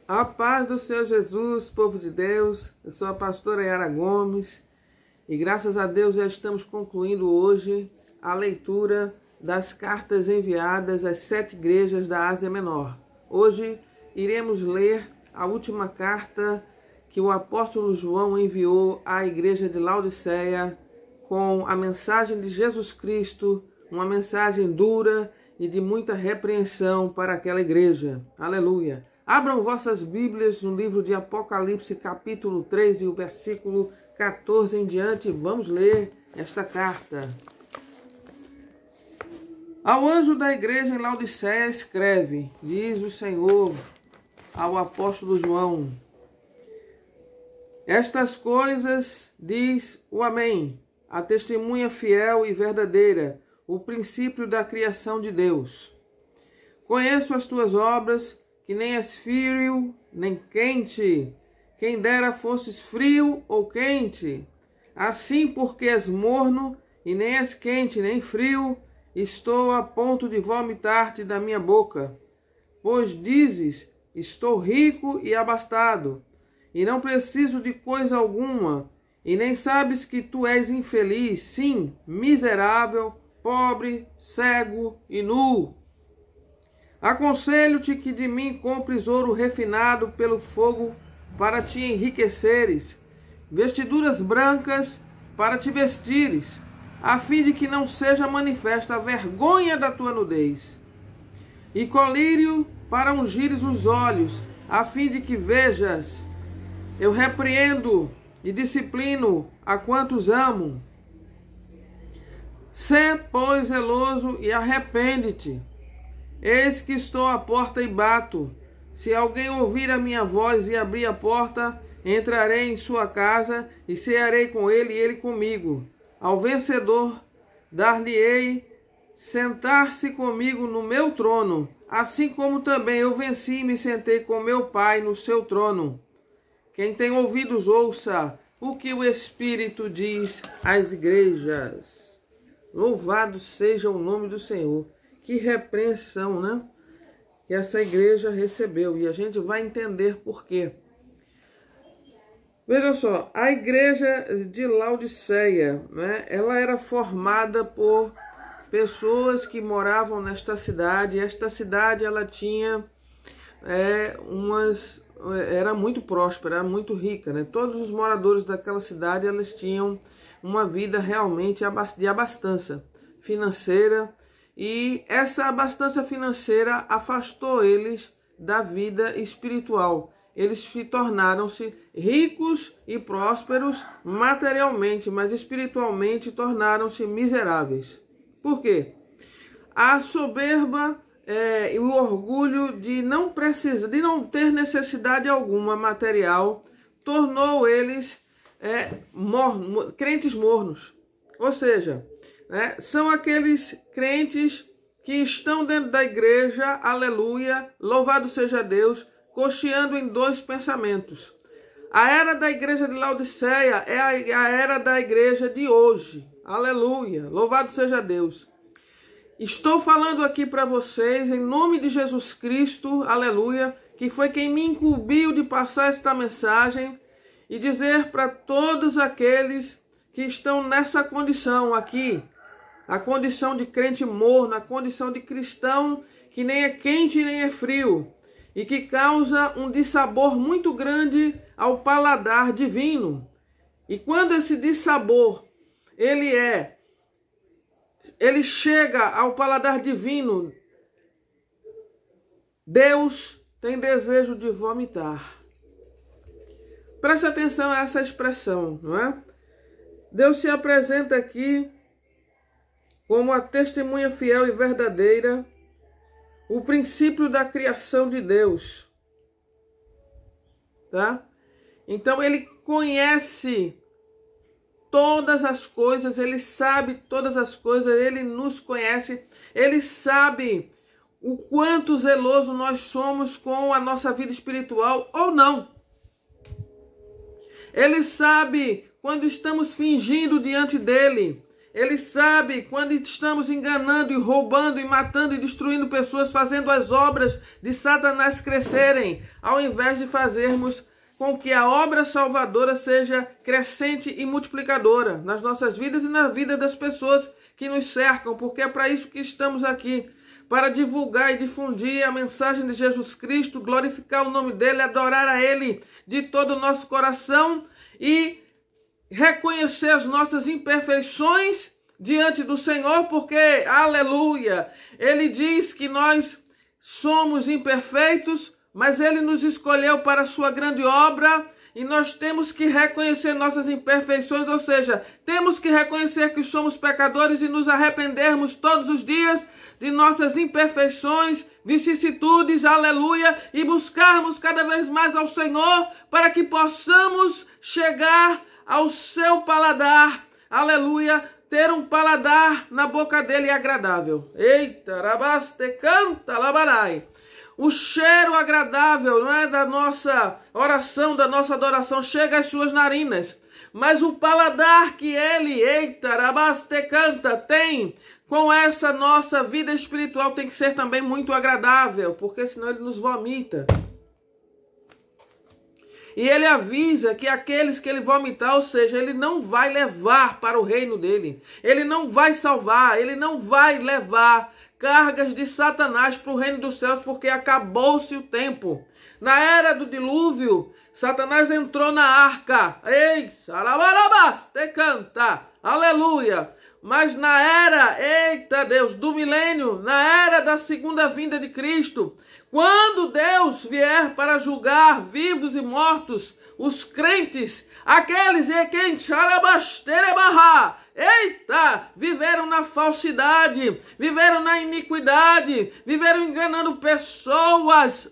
A paz do Senhor Jesus, povo de Deus. Eu sou a pastora Yara Gomes e graças a Deus já estamos concluindo hoje a leitura das cartas enviadas às 7 igrejas da Ásia Menor. Hoje iremos ler a última carta que o apóstolo João enviou à igreja de Laodiceia com a mensagem de Jesus Cristo, uma mensagem dura e de muita repreensão para aquela igreja. Aleluia! Abram vossas Bíblias no livro de Apocalipse, capítulo 3, e o versículo 14 em diante. Vamos ler esta carta. Ao anjo da igreja em Laodiceia escreve, diz o Senhor ao apóstolo João: estas coisas diz o Amém, a testemunha fiel e verdadeira, o princípio da criação de Deus. Conheço as tuas obras, que nem és frio, nem quente. Quem dera fosses frio ou quente. Assim, porque és morno, e nem és quente, nem frio, estou a ponto de vomitar-te da minha boca. Pois dizes, estou rico e abastado, e não preciso de coisa alguma, e nem sabes que tu és infeliz, sim, miserável, pobre, cego e nu. Aconselho-te que de mim compres ouro refinado pelo fogo para te enriqueceres, vestiduras brancas para te vestires, a fim de que não seja manifesta a vergonha da tua nudez, e colírio para ungires os olhos, a fim de que vejas. Eu repreendo e disciplino a quantos amo. Sê, pois, zeloso e arrepende-te. Eis que estou à porta e bato. Se alguém ouvir a minha voz e abrir a porta, entrarei em sua casa e cearei com ele e ele comigo. Ao vencedor, dar-lhe-ei sentar-se comigo no meu trono, assim como também eu venci e me sentei com meu Pai no seu trono. Quem tem ouvidos, ouça o que o Espírito diz às igrejas. Louvado seja o nome do Senhor. Que repreensão, né? Que essa igreja recebeu. E a gente vai entender por quê. Veja só, a igreja de Laodiceia, né? Ela era formada por pessoas que moravam nesta cidade. Esta cidade, ela tinha era muito próspera, era muito rica, né? Todos os moradores daquela cidade, eles tinham uma vida realmente de abastança financeira. E essa abastança financeira afastou eles da vida espiritual. Eles tornaram-se ricos e prósperos materialmente, mas espiritualmente tornaram-se miseráveis. Por quê? A soberba e o orgulho de não ter necessidade alguma material tornou eles crentes mornos. Ou seja, são aqueles crentes que estão dentro da igreja, aleluia, louvado seja Deus, cocheando em dois pensamentos. A era da igreja de Laodiceia é a era da igreja de hoje, aleluia, louvado seja Deus. Estou falando aqui para vocês, em nome de Jesus Cristo, aleluia, que foi quem me incumbiu de passar esta mensagem e dizer para todos aqueles que estão nessa condição aqui, a condição de crente morno, a condição de cristão que nem é quente nem é frio, e que causa um dissabor muito grande ao paladar divino. E quando esse dissabor, ele chega ao paladar divino, Deus tem desejo de vomitar. Preste atenção a essa expressão, não é? Deus se apresenta aqui como a testemunha fiel e verdadeira, o princípio da criação de Deus. Tá? Então ele conhece todas as coisas, ele sabe todas as coisas, ele nos conhece, ele sabe o quanto zeloso nós somos com a nossa vida espiritual ou não. Ele sabe quando estamos fingindo diante dele. Ele sabe quando estamos enganando e roubando e matando e destruindo pessoas, fazendo as obras de Satanás crescerem, ao invés de fazermos com que a obra salvadora seja crescente e multiplicadora nas nossas vidas e na vida das pessoas que nos cercam, porque é para isso que estamos aqui, para divulgar e difundir a mensagem de Jesus Cristo, glorificar o nome dele, adorar a ele de todo o nosso coração e reconhecer as nossas imperfeições diante do Senhor, porque, aleluia, ele diz que nós somos imperfeitos, mas ele nos escolheu para a sua grande obra e nós temos que reconhecer nossas imperfeições, ou seja, temos que reconhecer que somos pecadores e nos arrependermos todos os dias de nossas imperfeições, vicissitudes, aleluia, e buscarmos cada vez mais ao Senhor para que possamos chegar ao seu paladar, aleluia, ter um paladar na boca dele agradável. Eita, rabaste canta, labarai. O cheiro agradável, não é, da nossa oração, da nossa adoração, chega às suas narinas. Mas o paladar que ele, eita, rabaste canta, tem com essa nossa vida espiritual tem que ser também muito agradável, porque senão ele nos vomita. E ele avisa que aqueles que ele vomitar, ou seja, ele não vai levar para o reino dele. Ele não vai salvar, ele não vai levar cargas de Satanás para o reino dos céus, porque acabou-se o tempo. Na era do dilúvio, Satanás entrou na arca. Ei, alabalabas, te canta, aleluia. Mas na era, eita Deus, do milênio, na era da segunda vinda de Cristo, quando Deus vier para julgar vivos e mortos, os crentes, aqueles que eita, viveram na falsidade, viveram na iniquidade, viveram enganando pessoas,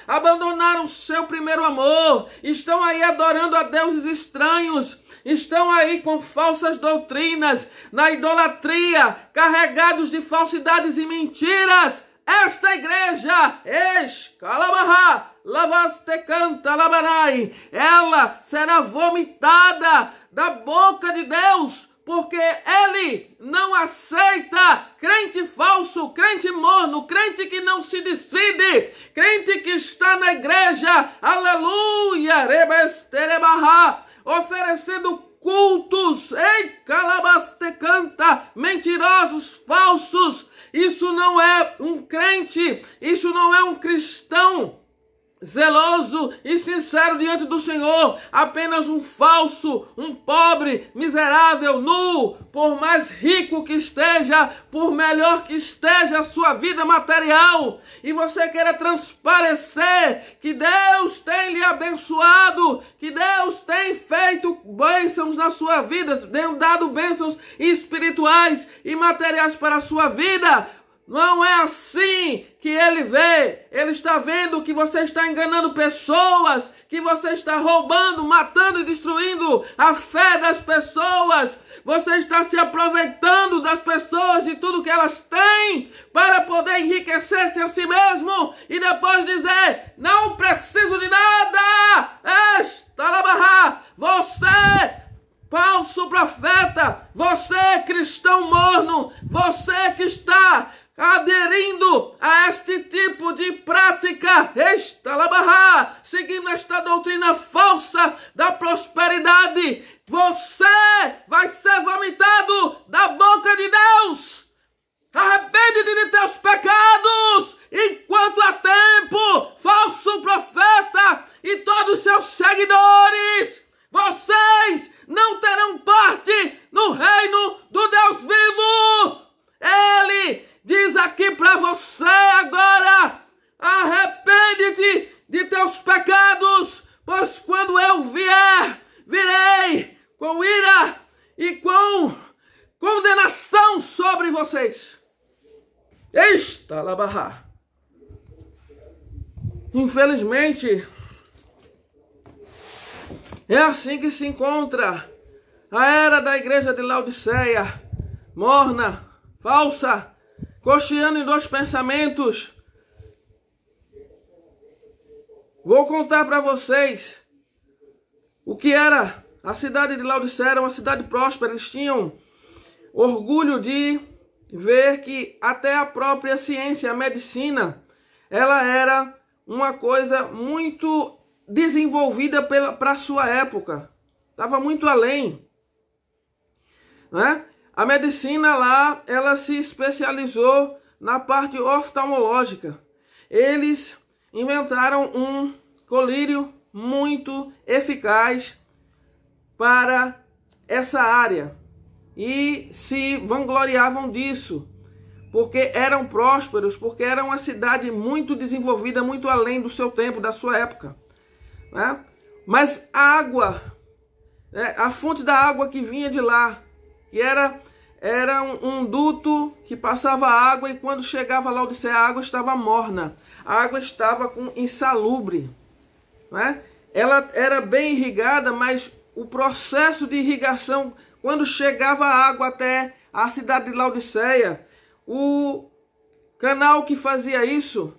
abandonaram seu primeiro amor, estão aí adorando a deuses estranhos, estão aí com falsas doutrinas, na idolatria, carregados de falsidades e mentiras. Esta igreja, ela será vomitada da boca de Deus, porque ele não aceita crente falso, crente morno, crente que não se decide, crente que está na igreja, aleluia, oferecendo cultos, mentirosos, falsos. Isso não é um crente, isso não é um cristão zeloso e sincero diante do Senhor, apenas um falso, um pobre, miserável, nu, por mais rico que esteja, por melhor que esteja a sua vida material, e você queira transparecer que Deus tem lhe abençoado, que Deus tem feito bênçãos na sua vida, dado bênçãos espirituais e materiais para a sua vida. Não é assim que ele vê. Ele está vendo que você está enganando pessoas, que você está roubando, matando e destruindo a fé das pessoas. Você está se aproveitando das pessoas, de tudo que elas têm, para poder enriquecer-se a si mesmo e depois dizer: não preciso de nada. Você, falso profeta, você, cristão morno, você que está aderindo a este tipo de prática, seguindo esta doutrina falsa da prosperidade, você vai ser vomitado da boca de Deus. Arrepende-te de teus pecados, enquanto há tempo, falso profeta e todos os seus seguidores. Vocês não terão parte no reino do Deus vivo. Ele diz aqui para você agora: arrepende-te de teus pecados, pois quando eu vier, virei com ira e com condenação sobre vocês. Infelizmente, é assim que se encontra a era da igreja de Laodiceia, morna, falsa, cocheando em dois pensamentos. Vou contar para vocês o que era A cidade de Laodiceia era uma cidade próspera, eles tinham orgulho de ver que até a própria ciência, a medicina, ela era uma coisa muito desenvolvida para a sua época. Estava muito além, né? A medicina lá, ela se especializou na parte oftalmológica. Eles inventaram um colírio muito eficaz para essa área e se vangloriavam disso, porque eram prósperos, porque era uma cidade muito desenvolvida, muito além do seu tempo, da sua época, né? Mas a água, né, a fonte da água que vinha de lá, que era um duto que passava água, e quando chegava lá, a água estava morna, a água estava insalubre, né? Ela era bem irrigada, mas o processo de irrigação, quando chegava a água até a cidade de Laodiceia, o canal que fazia isso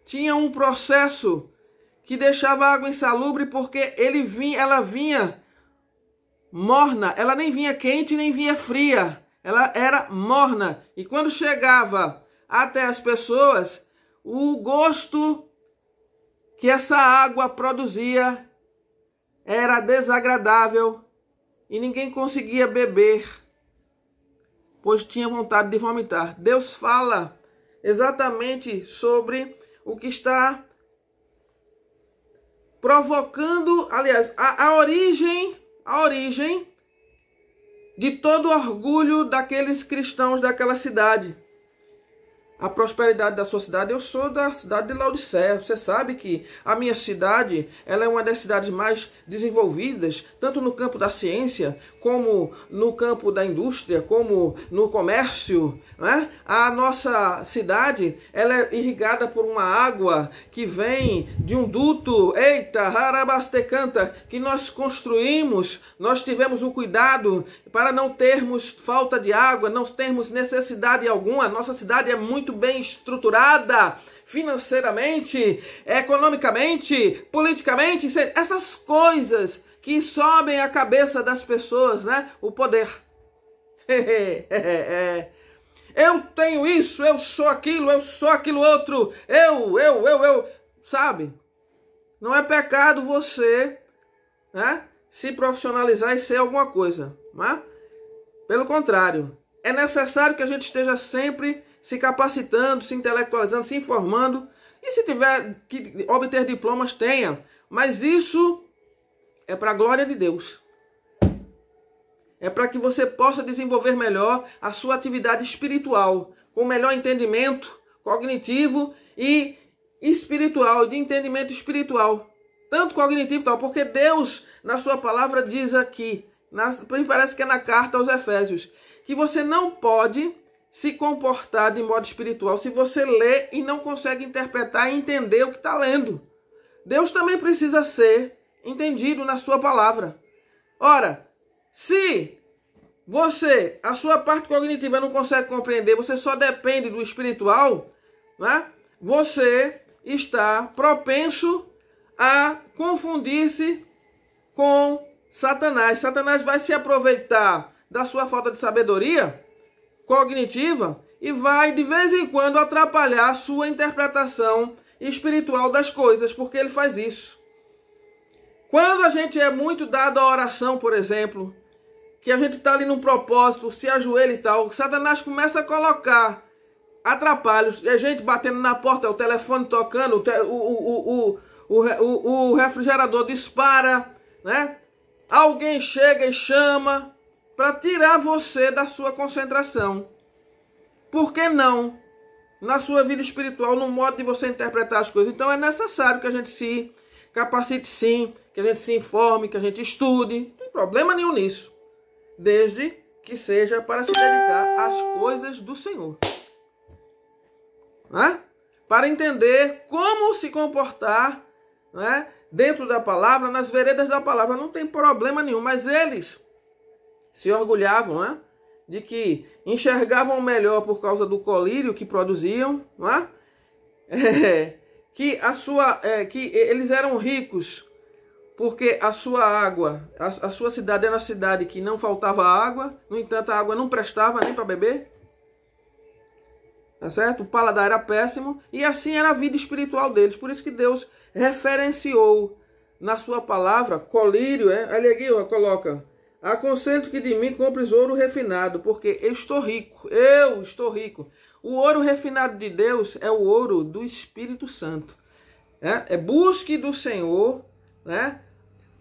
tinha um processo que deixava a água insalubre, porque ela vinha morna, ela nem vinha quente nem vinha fria, ela era morna. E quando chegava até as pessoas, o gosto que essa água produzia era desagradável e ninguém conseguia beber, pois tinha vontade de vomitar. Deus fala exatamente sobre o que está provocando, aliás, a origem de todo o orgulho daqueles cristãos daquela cidade. A prosperidade da sua cidade. Eu sou da cidade de Laodiceia. Você sabe que a minha cidade, ela é uma das cidades mais desenvolvidas, tanto no campo da ciência, como no campo da indústria, como no comércio, né? A nossa cidade, ela é irrigada por uma água que vem de um duto, eita, harabastecanta, que nós construímos. Nós tivemos o cuidado para não termos falta de água, não termos necessidade alguma. Nossa cidade é muito bem estruturada financeiramente, economicamente, politicamente, essas coisas que sobem a cabeça das pessoas, né? O poder. Eu tenho isso, eu sou aquilo outro, eu, sabe? Não é pecado você, né, se profissionalizar e ser alguma coisa, né? Pelo contrário, é necessário que a gente esteja sempre se capacitando, se intelectualizando, se informando. E se tiver que obter diplomas, tenha. Mas isso é para a glória de Deus. É para que você possa desenvolver melhor a sua atividade espiritual, com melhor entendimento cognitivo e espiritual, de entendimento espiritual. Tanto cognitivo e tal, porque Deus, na sua palavra, diz aqui, parece que é na carta aos Efésios, que você não pode se comportar de modo espiritual se você lê e não consegue interpretar e entender o que está lendo. Deus também precisa ser entendido na sua palavra. Ora, se você, a sua parte cognitiva não consegue compreender, você só depende do espiritual, né? Você está propenso a confundir-se com Satanás. Satanás vai se aproveitar da sua falta de sabedoria cognitiva e vai de vez em quando atrapalhar a sua interpretação espiritual das coisas, porque ele faz isso. Quando a gente é muito dado à oração, por exemplo, que a gente está ali num propósito, se ajoelha e tal, Satanás começa a colocar atrapalhos, e a gente batendo na porta, o telefone tocando, o refrigerador dispara, né? Alguém chega e chama para tirar você da sua concentração. Por que não? Na sua vida espiritual, no modo de você interpretar as coisas. Então é necessário que a gente se capacite sim, que a gente se informe, que a gente estude. Não tem problema nenhum nisso. Desde que seja para se dedicar às coisas do Senhor. Né? Para entender como se comportar, né, dentro da palavra, nas veredas da palavra. Não tem problema nenhum, mas eles se orgulhavam, né, de que enxergavam melhor por causa do colírio que produziam, não é? Que eles eram ricos porque a sua água, a sua cidade era uma cidade que não faltava água, no entanto a água não prestava nem para beber. Tá certo? O paladar era péssimo e assim era a vida espiritual deles. Por isso que Deus referenciou na sua palavra, colírio, ali aqui, ó, coloca: aconselho que de mim compres ouro refinado, porque eu estou rico. O ouro refinado de Deus é o ouro do Espírito Santo. Busque do Senhor, né,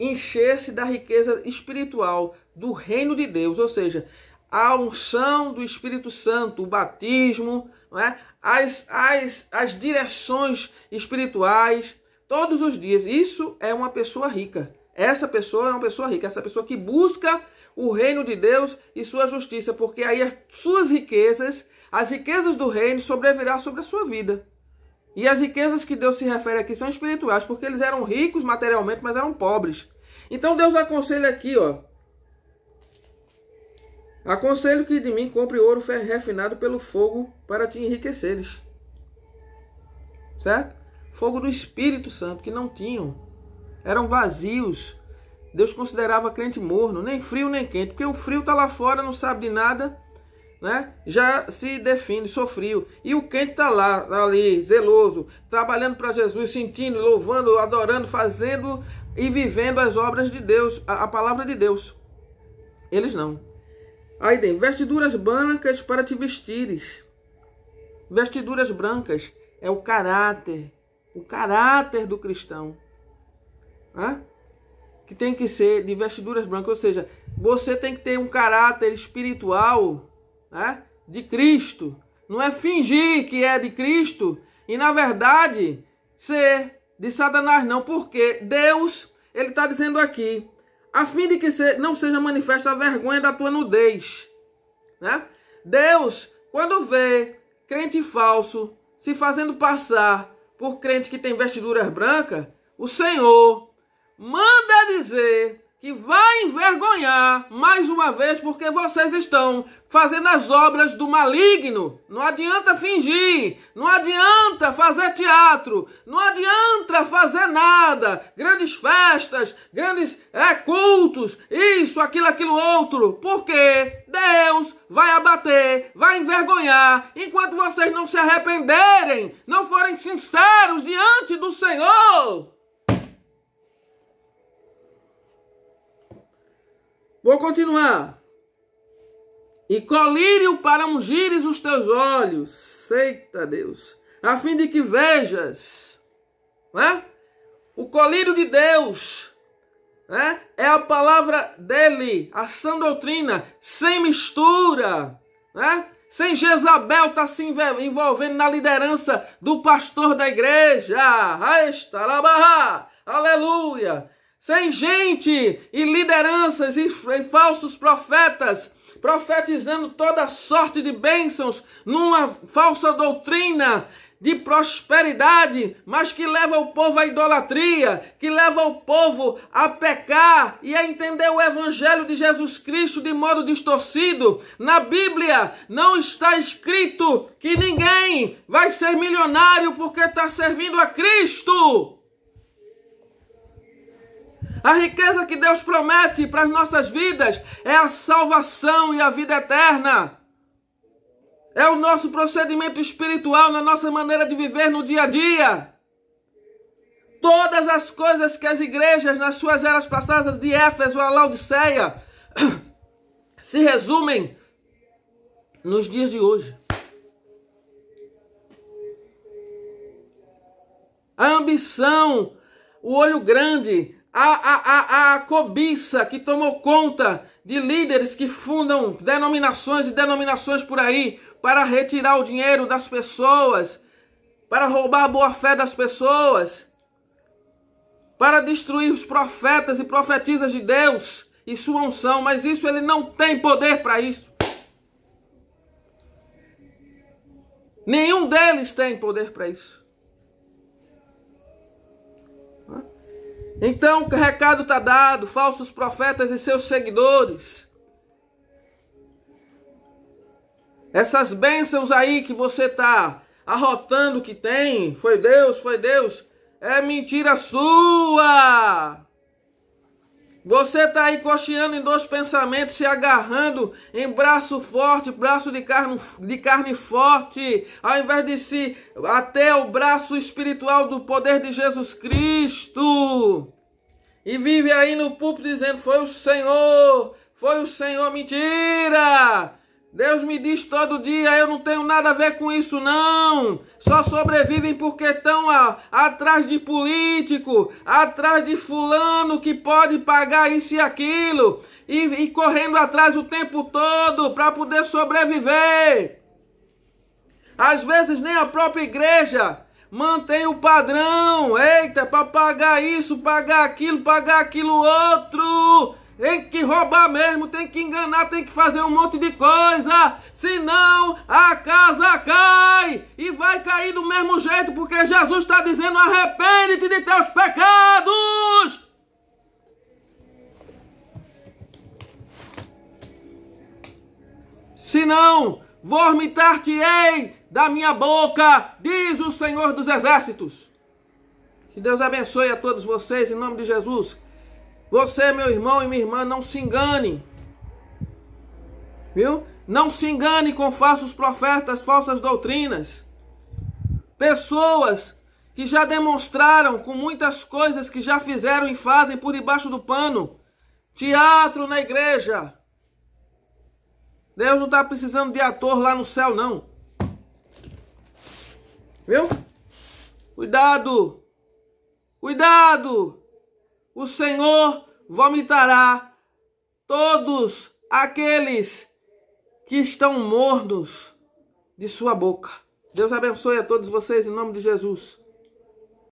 encher-se da riqueza espiritual do reino de Deus, ou seja, a unção do Espírito Santo, o batismo, né, as direções espirituais, todos os dias. Isso é uma pessoa rica. Essa pessoa é uma pessoa rica, essa pessoa que busca o reino de Deus e sua justiça, porque aí as suas riquezas, as riquezas do reino sobrevirá sobre a sua vida. E as riquezas que Deus se refere aqui são espirituais, porque eles eram ricos materialmente, mas eram pobres. Então Deus aconselha aqui, ó: aconselho que de mim compre ouro refinado pelo fogo para te enriqueceres. Certo? Fogo do Espírito Santo, que não tinham. Eram vazios. Deus considerava crente morno, nem frio nem quente, porque o frio está lá fora, não sabe de nada, né? Já se define, sou frio. E o quente está lá, ali, zeloso, trabalhando para Jesus, sentindo, louvando, adorando, fazendo e vivendo as obras de Deus, a palavra de Deus. Eles não. Aí tem vestiduras brancas para te vestires. Vestiduras brancas é o caráter do cristão, né? Que tem que ser de vestiduras brancas, ou seja, você tem que ter um caráter espiritual, né, de Cristo. Não é fingir que é de Cristo e na verdade ser de Satanás, não, porque Deus, ele está dizendo aqui, a fim de que não seja manifesta a vergonha da tua nudez, né? Deus, quando vê crente falso se fazendo passar por crente que tem vestiduras brancas, o Senhor manda dizer que vai envergonhar mais uma vez, porque vocês estão fazendo as obras do maligno. Não adianta fingir, não adianta fazer teatro, não adianta fazer nada, grandes festas, grandes cultos, isso, aquilo outro, porque Deus vai abater, vai envergonhar, enquanto vocês não se arrependerem, não forem sinceros diante do Senhor. Vou continuar. E colírio para ungires os teus olhos. Eita Deus. A fim de que vejas. Né? O colírio de Deus, né, é a palavra dele. A sã doutrina. Sem mistura. Né? Sem Jezabel estar se envolvendo na liderança do pastor da igreja. Aleluia. Sem gente e lideranças e falsos profetas profetizando toda sorte de bênçãos numa falsa doutrina de prosperidade, mas que leva o povo à idolatria, que leva o povo a pecar e a entender o evangelho de Jesus Cristo de modo distorcido. Na Bíblia não está escrito que ninguém vai ser milionário porque está servindo a Cristo. A riqueza que Deus promete para as nossas vidas é a salvação e a vida eterna. É o nosso procedimento espiritual, na nossa maneira de viver no dia a dia. Todas as coisas que as igrejas nas suas eras passadas de Éfeso a Laodiceia se resumem nos dias de hoje. A ambição, o olho grande, a cobiça que tomou conta de líderes que fundam denominações e denominações por aí para retirar o dinheiro das pessoas, para roubar a boa-fé das pessoas, para destruir os profetas e profetisas de Deus e sua unção, mas isso ele não tem poder para isso. Nenhum deles tem poder para isso. Então, o recado está dado, falsos profetas e seus seguidores. Essas bênçãos aí que você está arrotando que tem, foi Deus, é mentira sua. Você está aí cocheando em dois pensamentos, se agarrando em braço forte, braço de carne forte, ao invés de se até o braço espiritual do poder de Jesus Cristo. E vive aí no púlpito dizendo, foi o Senhor, mentira! Deus me diz todo dia, eu não tenho nada a ver com isso não. Só sobrevivem porque estão atrás de político, atrás de fulano que pode pagar isso e aquilo. E correndo atrás o tempo todo para poder sobreviver. Às vezes nem a própria igreja mantém o padrão. Eita, para pagar isso, pagar aquilo outro. Tem que roubar mesmo, tem que enganar, tem que fazer um monte de coisa. Senão a casa cai. E vai cair do mesmo jeito, porque Jesus está dizendo, arrepende-te de teus pecados. Senão vomitar-te-ei da minha boca, diz o Senhor dos Exércitos. Que Deus abençoe a todos vocês, em nome de Jesus. Você, meu irmão e minha irmã, não se engane. Viu? Não se engane com falsos profetas, falsas doutrinas. Pessoas que já demonstraram com muitas coisas que já fizeram e fazem por debaixo do pano. Teatro na igreja. Deus não está precisando de ator lá no céu, não. Viu? Cuidado. Cuidado. O Senhor vomitará todos aqueles que estão mornos de sua boca. Deus abençoe a todos vocês em nome de Jesus.